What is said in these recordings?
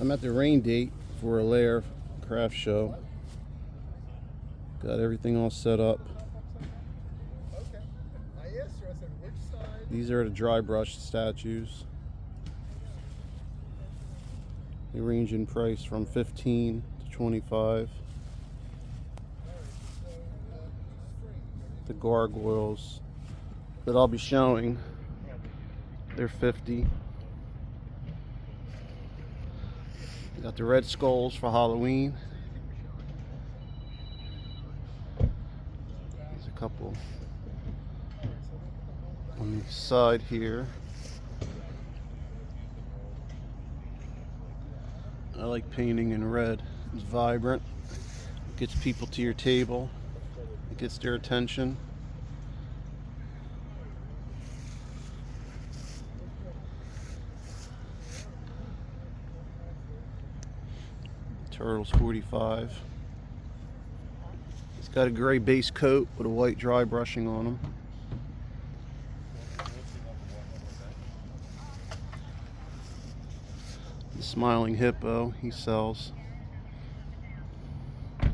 I'm at the rain date for Allaire craft show. Got everything all set up. These are the dry brush statues. They range in price from $15 to $25. The gargoyles that I'll be showing, they're $50. Got the red skulls for Halloween. There's a couple on the side here. I like painting in red. It's vibrant. It gets people to your table. It gets their attention. Turtle's $45. It's got a gray base coat with a white dry brushing on them. The smiling hippo he sells. I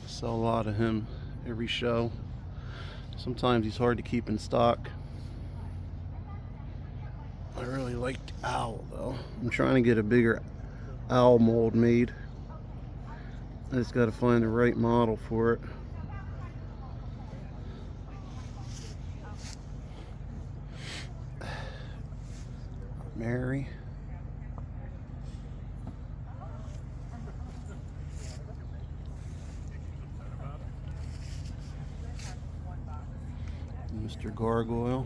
sell a lot of him every show. Sometimes he's hard to keep in stock. I really like the owl though. I'm trying to get a bigger owl mold made. I just got to find the right model for it. Mary. Mr. Gargoyle.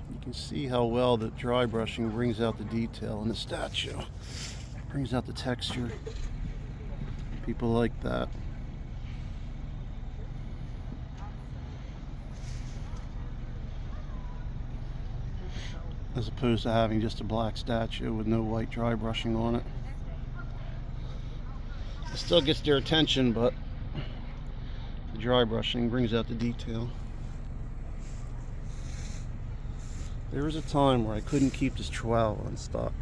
You can see how well the dry brushing brings out the detail in the statue. Brings out the texture. People like that. As opposed to having just a black statue with no white dry brushing on it. It still gets their attention, but the dry brushing brings out the detail. There was a time where I couldn't keep this chihuahua in stock.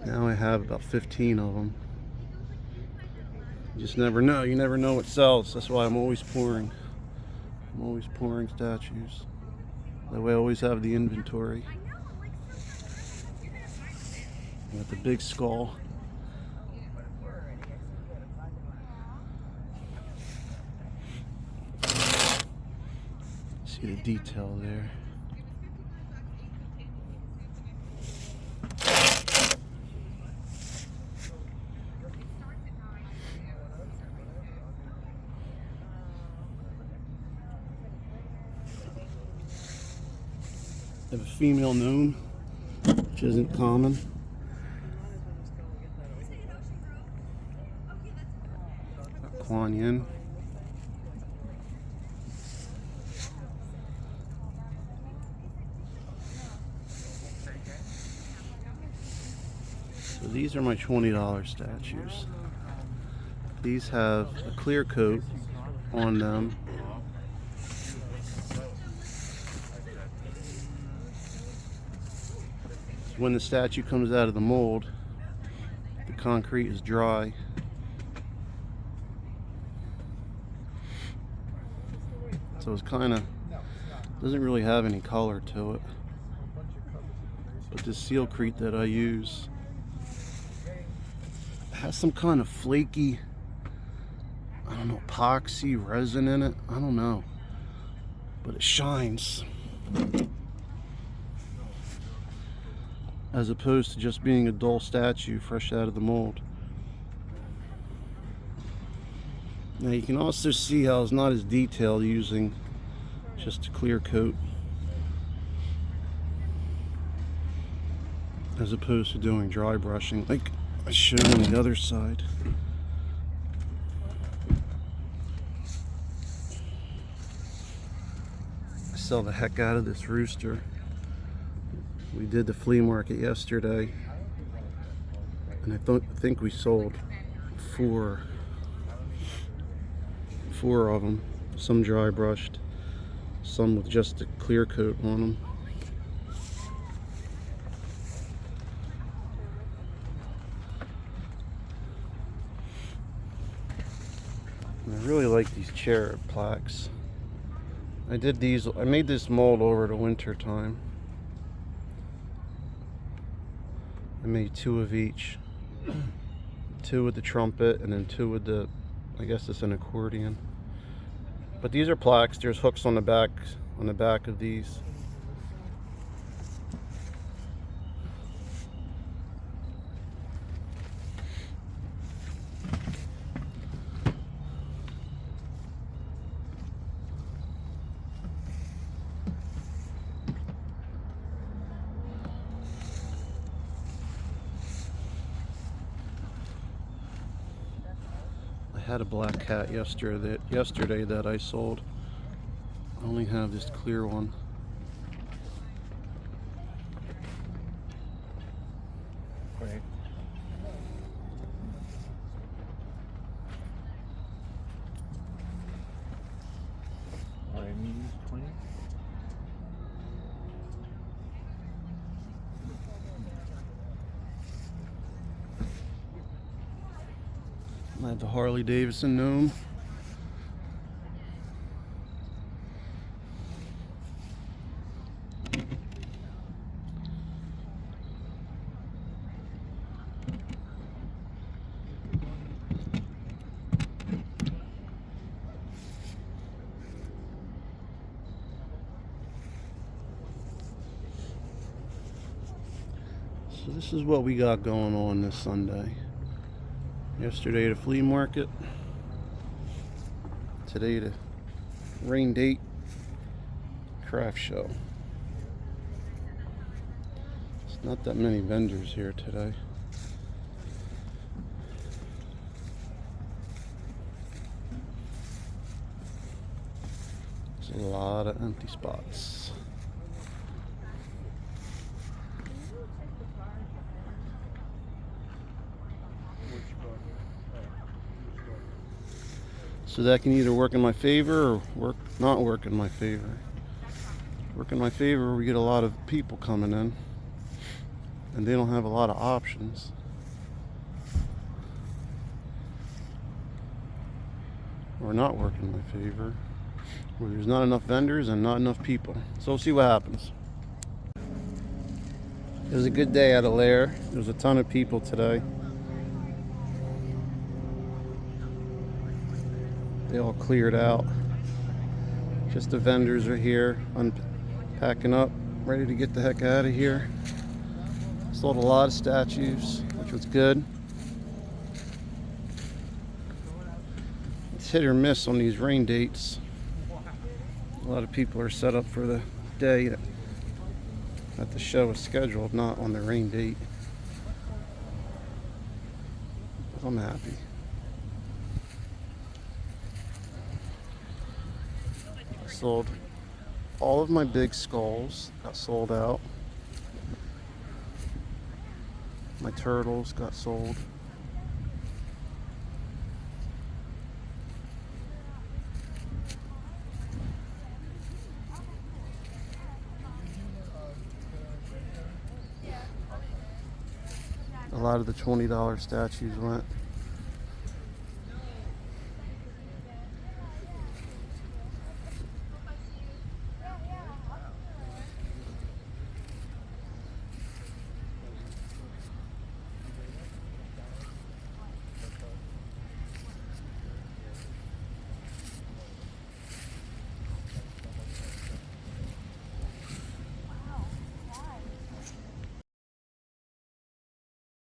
Now I have about 15 of them. You just never know. You never know what sells. That's why I'm always pouring. I'm always pouring statues. That way I always have the inventory. Got the big skull. See the detail there. I have a female gnome, which isn't common. Kuan Yin. So these are my $20 statues. These have a clear coat on them. When the statue comes out of the mold, the concrete is dry. So it's kind of, doesn't really have any color to it. But this sealcrete that I use has some kind of flaky, I don't know, epoxy resin in it. I don't know. But it shines. As opposed to just being a dull statue fresh out of the mold. Now you can also see how it's not as detailed using just a clear coat as opposed to doing dry brushing like I showed on the other side. I sell the heck out of this rooster. We did the flea market yesterday and I think we sold 4. 4 of them, some dry brushed, some with just a clear coat on them. And I really like these cherub plaques. I made this mold over the winter time. I made 2 of each. 2 with the trumpet and then 2 with the, I guess it's an accordion. But these are plaques. There's hooks on the back of these. I had a black cat yesterday that I sold. I only have this clear one. Great. All right, medium 20. I have the Harley Davidson gnome. So this is what we got going on this Sunday. Yesterday the flea market. Today the rain date craft show. There's not that many vendors here today. There's a lot of empty spots. So that can either work in my favor or not work in my favor. Work in my favor, we get a lot of people coming in and they don't have a lot of options. Or not work in my favor, where there's not enough vendors and not enough people. So we'll see what happens. It was a good day at Allaire. There was a ton of people today. They all cleared out. Just the vendors are here, unpacking up, ready to get the heck out of here. Sold a lot of statues, which was good. It's hit or miss on these rain dates. A lot of people are set up for the day that the show is scheduled, not on the rain date. But I'm happy. Sold all of my big skulls, got sold out. My turtles got sold. A lot of the $20 statues went.